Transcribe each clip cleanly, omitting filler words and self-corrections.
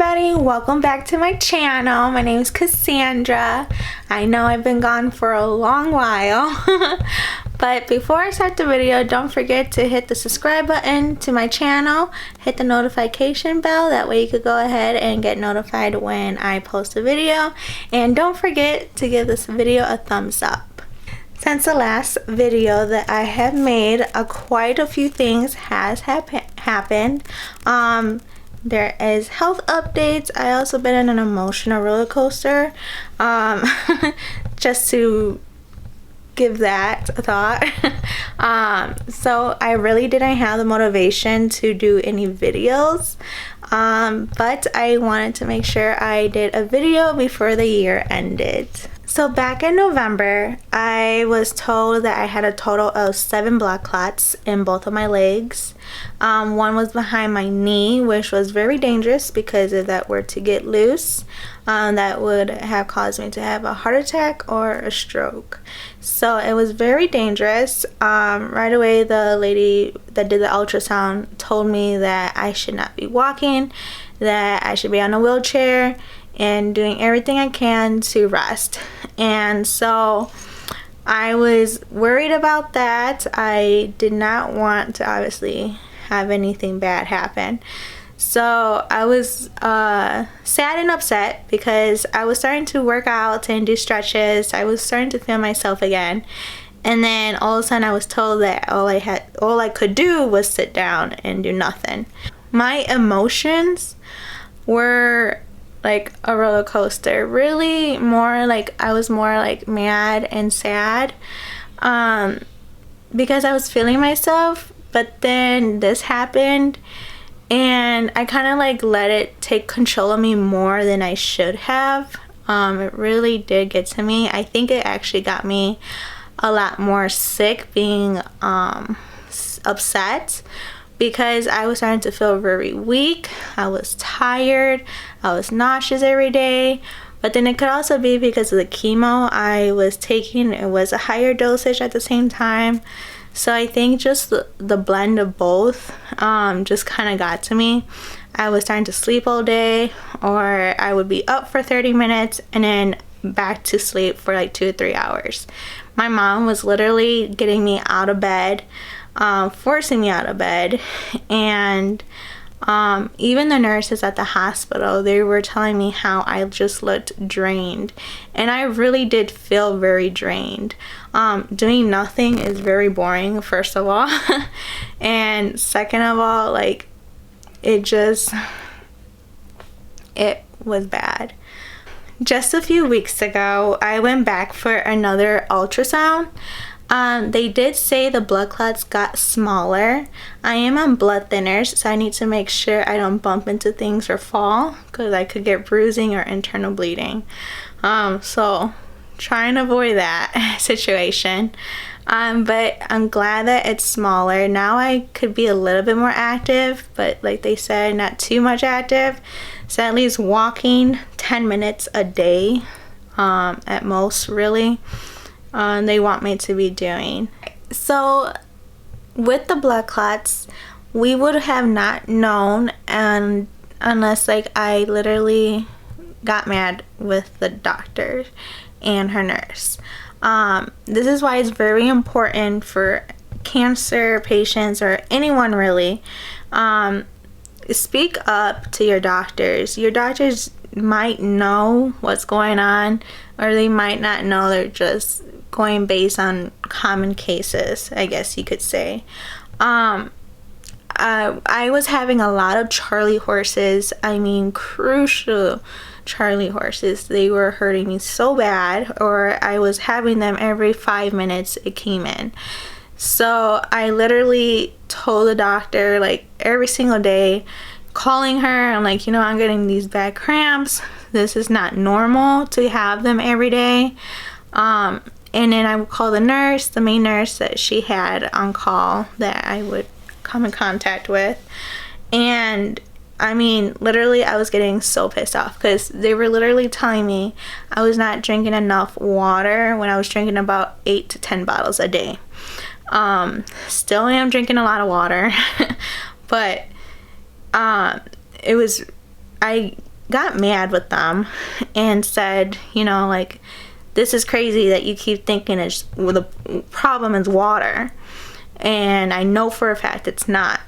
everybody, welcome back to my channel. My name is Cassandra. I know I've been gone for a long while but before I start the video, don't forget to hit the subscribe button to my channel, hit the notification bell, that way you could go ahead and get notified when I post a video, and don't forget to give this video a thumbs up. Since the last video that I have made, quite a few things has happened. There is health updates. I also been in an emotional roller coaster, just to give that a thought. So I really didn't have the motivation to do any videos, but I wanted to make sure I did a video before the year ended. So back in November, I was told that I had a total of 7 blood clots in both of my legs. One was behind my knee, which was very dangerous because if that were to get loose, that would have caused me to have a heart attack or a stroke. So it was very dangerous. Right away, the lady that did the ultrasound told me that I should not be walking, that I should be on a wheelchair, and doing everything I can to rest. And so I was worried about that. I did not want to obviously have anything bad happen. So I was sad and upset because I was starting to work out and do stretches. I was starting to feel myself again. And then all of a sudden I was told that all I could do was sit down and do nothing. My emotions were like a roller coaster. Really more like I was more like mad and sad because I was feeling myself, but then this happened and I kind of like let it take control of me more than I should have. It really did get to me. I think it actually got me a lot more sick, being upset, because I was starting to feel very weak. I was tired. I was nauseous every day. But then it could also be because of the chemo I was taking. It was a higher dosage at the same time. So I think just the blend of both just kind of got to me. I was starting to sleep all day, or I would be up for 30 minutes and then back to sleep for like 2 or 3 hours. My mom was literally getting me out of bed, forcing me out of bed, and even the nurses at the hospital, they were telling me how I just looked drained, and I really did feel very drained. Doing nothing is very boring, first of all, and second of all, like it was bad. Just a few weeks ago, I went back for another ultrasound. They did say the blood clots got smaller. I am on blood thinners, so I need to make sure I don't bump into things or fall, because I could get bruising or internal bleeding. So try and avoid that situation. But I'm glad that it's smaller. Now I could be a little bit more active, but like they said, not too much active. So at least walking 10 minutes a day, at most, really. They want me to be doing. So with the blood clots, we would have not known, and unless like I literally got mad with the doctor and her nurse. This is why it's very important for cancer patients or anyone really, speak up to your doctors. Your doctors might know what's going on, or they might not know. They're just going based on common cases, I guess you could say. I was having a lot of Charlie horses. I mean, crucial Charlie horses. They were hurting me so bad, or I was having them every 5 minutes it came in. So I literally told the doctor, like every single day, calling her, I'm like, I'm getting these bad cramps. This is not normal to have them every day. And then I would call the nurse, the main nurse that she had on call that I would come in contact with. And I mean, literally, I was getting so pissed off because they were literally telling me I was not drinking enough water when I was drinking about 8 to 10 bottles a day. Still am drinking a lot of water, but it was, I got mad with them and said, you know, like, this is crazy that you keep thinking it's, well, the problem is water, and I know for a fact it's not.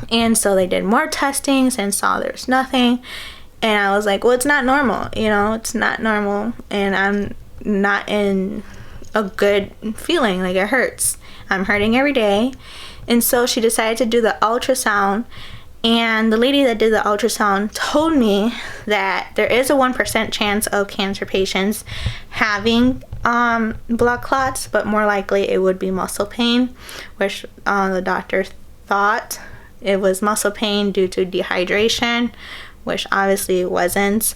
And so they did more testings and saw there's nothing. And I was like, well, it's not normal, you know, it's not normal, and I'm not in a good feeling, like it hurts. I'm hurting every day. And so she decided to do the ultrasound, and the lady that did the ultrasound told me that there is a 1% chance of cancer patients having blood clots, but more likely it would be muscle pain, which the doctor thought it was muscle pain due to dehydration, which obviously it wasn't.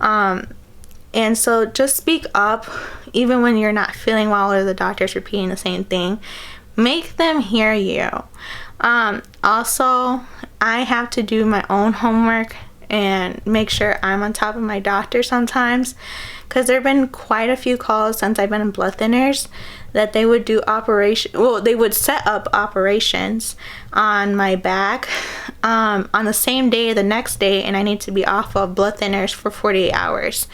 And so just speak up, even when you're not feeling well or the doctor's repeating the same thing. Make them hear you. Also, I have to do my own homework and make sure I'm on top of my doctor sometimes, because there have been quite a few calls since I've been in blood thinners that they would do they would set up operations on my back on the same day, the next day, and I need to be off of blood thinners for 48 hours.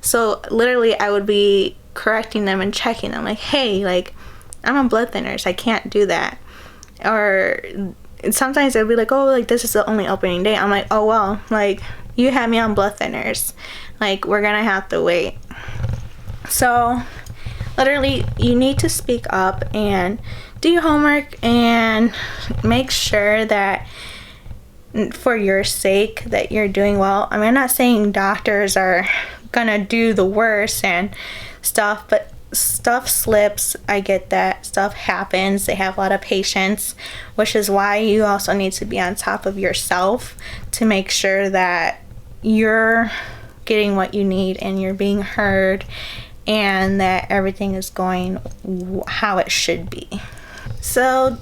So literally I would be correcting them and checking them, like, hey, like, I'm on blood thinners, I can't do that. Or sometimes they'll be like, oh, like, this is the only opening day. I'm like, oh, well, like, you had me on blood thinners, like, we're gonna have to wait. So literally you need to speak up and do your homework and make sure that for your sake that you're doing well. I mean, I'm not saying doctors are gonna do the worst and stuff, but stuff slips. I get that. Stuff happens. They have a lot of patience, which is why you also need to be on top of yourself to make sure that you're getting what you need and you're being heard and that everything is going how it should be. So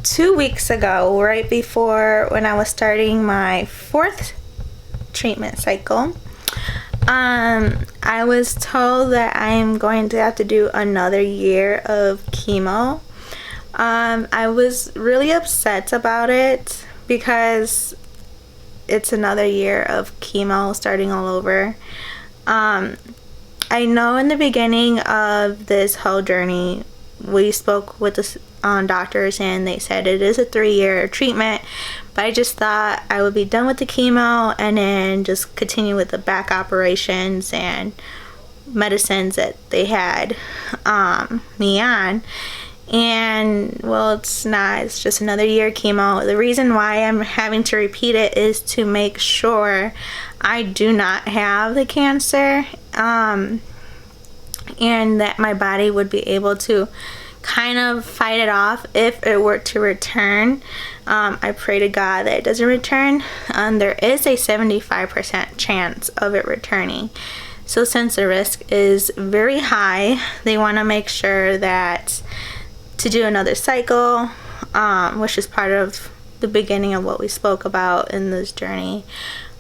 2 weeks ago, right before when I was starting my 4th treatment cycle, I was told that I am going to have to do another year of chemo. I was really upset about it because it's another year of chemo starting all over. I know in the beginning of this whole journey, we spoke with the doctors and they said it is a 3-year treatment, but I just thought I would be done with the chemo and then just continue with the back operations and medicines that they had me on. And well, it's not. It's just another year chemo. The reason why I'm having to repeat it is to make sure I do not have the cancer, and that my body would be able to kind of fight it off if it were to return. I pray to God that it doesn't return. There is a 75% chance of it returning. So since the risk is very high, they want to make sure that to do another cycle, which is part of the beginning of what we spoke about in this journey,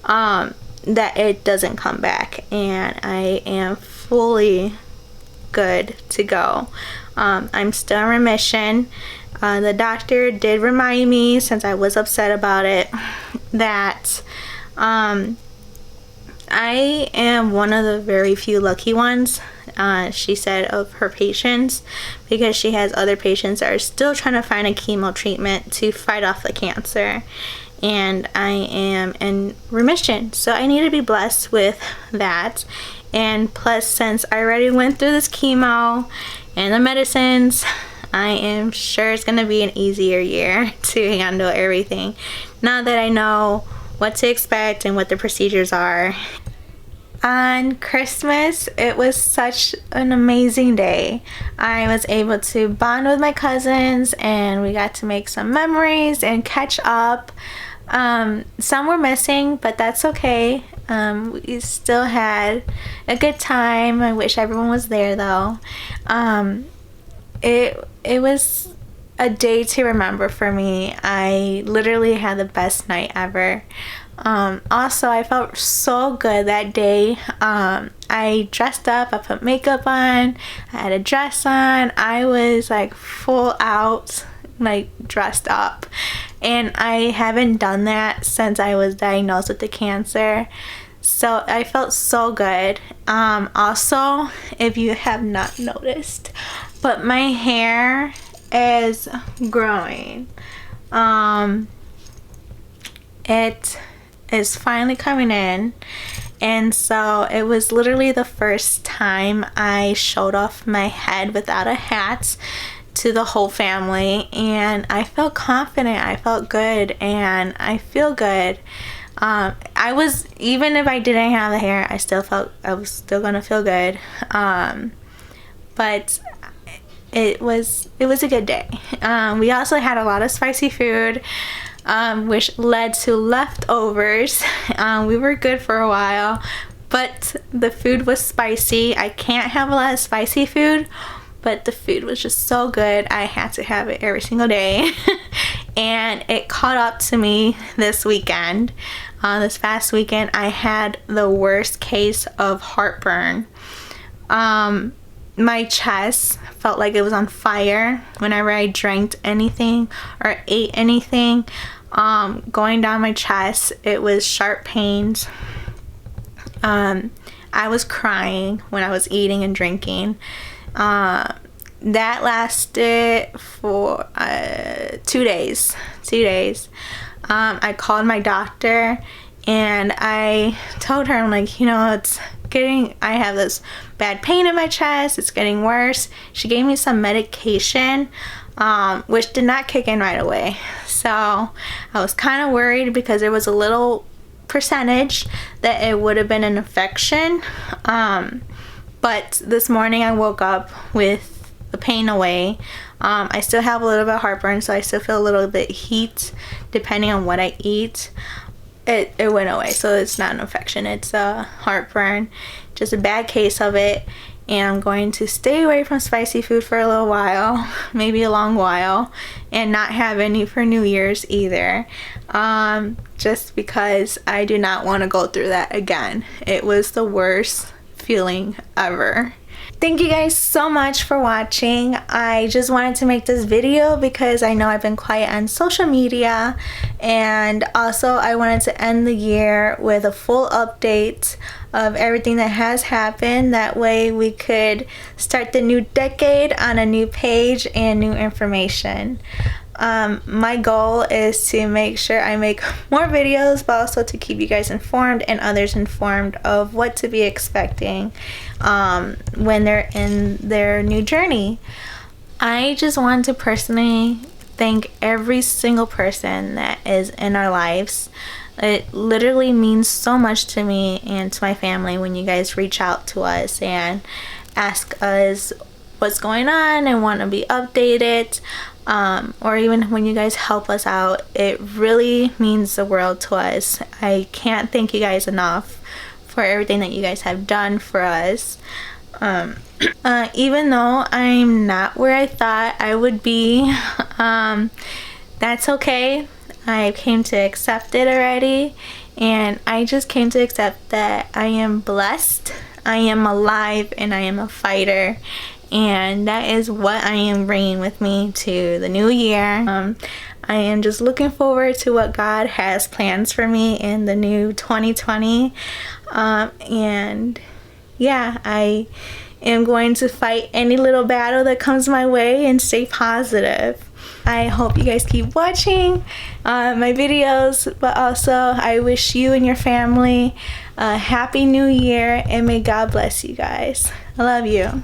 that it doesn't come back, and I am fully good to go. I'm still in remission. The doctor did remind me, since I was upset about it, that I am one of the very few lucky ones, she said, of her patients, because she has other patients that are still trying to find a chemo treatment to fight off the cancer, and I am in remission, so I need to be blessed with that. And plus, since I already went through this chemo and the medicines, I am sure it's going to be an easier year to handle everything, now that I know what to expect and what the procedures are. On Christmas, it was such an amazing day. I was able to bond with my cousins and we got to make some memories and catch up. Some were missing, but that's okay. We still had a good time. I wish everyone was there though. It was a day to remember for me. I literally had the best night ever. Also, I felt so good that day. I dressed up, I put makeup on, I had a dress on. I was like full out, like dressed up, and I haven't done that since I was diagnosed with the cancer. So I felt so good. Also, if you have not noticed, but my hair is growing. It is finally coming in, and so it was literally the first time I showed off my head without a hat to the whole family, and I felt confident, I felt good, and I feel good. I was, even if I didn't have the hair, I still felt I was still gonna feel good. But it was a good day. We also had a lot of spicy food, which led to leftovers. We were good for a while, but the food was spicy. I can't have a lot of spicy food, but the food was just so good. I had to have it every single day. And it caught up to me this weekend. This past weekend, I had the worst case of heartburn. My chest felt like it was on fire whenever I drank anything or ate anything. Going down my chest, it was sharp pains. I was crying when I was eating and drinking. That lasted for 2 days. I called my doctor and I told her, I'm like, you know, I have this bad pain in my chest, it's getting worse. She gave me some medication, which did not kick in right away. So I was kind of worried because there was a little percentage that it would have been an infection. But this morning I woke up with the pain away. I still have a little bit of heartburn, so I still feel a little bit heat depending on what I eat. It went away, so it's not an infection, it's a heartburn, just a bad case of it. And I'm going to stay away from spicy food for a little while, maybe a long while, and not have any for New Year's either, just because I do not want to go through that again. It was the worst feeling ever. Thank you guys so much for watching. I just wanted to make this video because I know I've been quiet on social media, and also I wanted to end the year with a full update of everything that has happened. That way we could start the new decade on a new page and new information. My goal is to make sure I make more videos, but also to keep you guys informed and others informed of what to be expecting when they're in their new journey. I just want to personally thank every single person that is in our lives. It literally means so much to me and to my family when you guys reach out to us and ask us what's going on and want to be updated. Or even when you guys help us out, it really means the world to us. I can't thank you guys enough for everything that you guys have done for us. Even though I'm not where I thought I would be, that's okay. I came to accept it already, and I just came to accept that I am blessed, I am alive, and I am a fighter. And that is what I am bringing with me to the new year. I am just looking forward to what God has plans for me in the new 2020. And yeah, I am going to fight any little battle that comes my way and stay positive. I hope you guys keep watching my videos, but also I wish you and your family a happy new year, and may God bless you guys. I love you.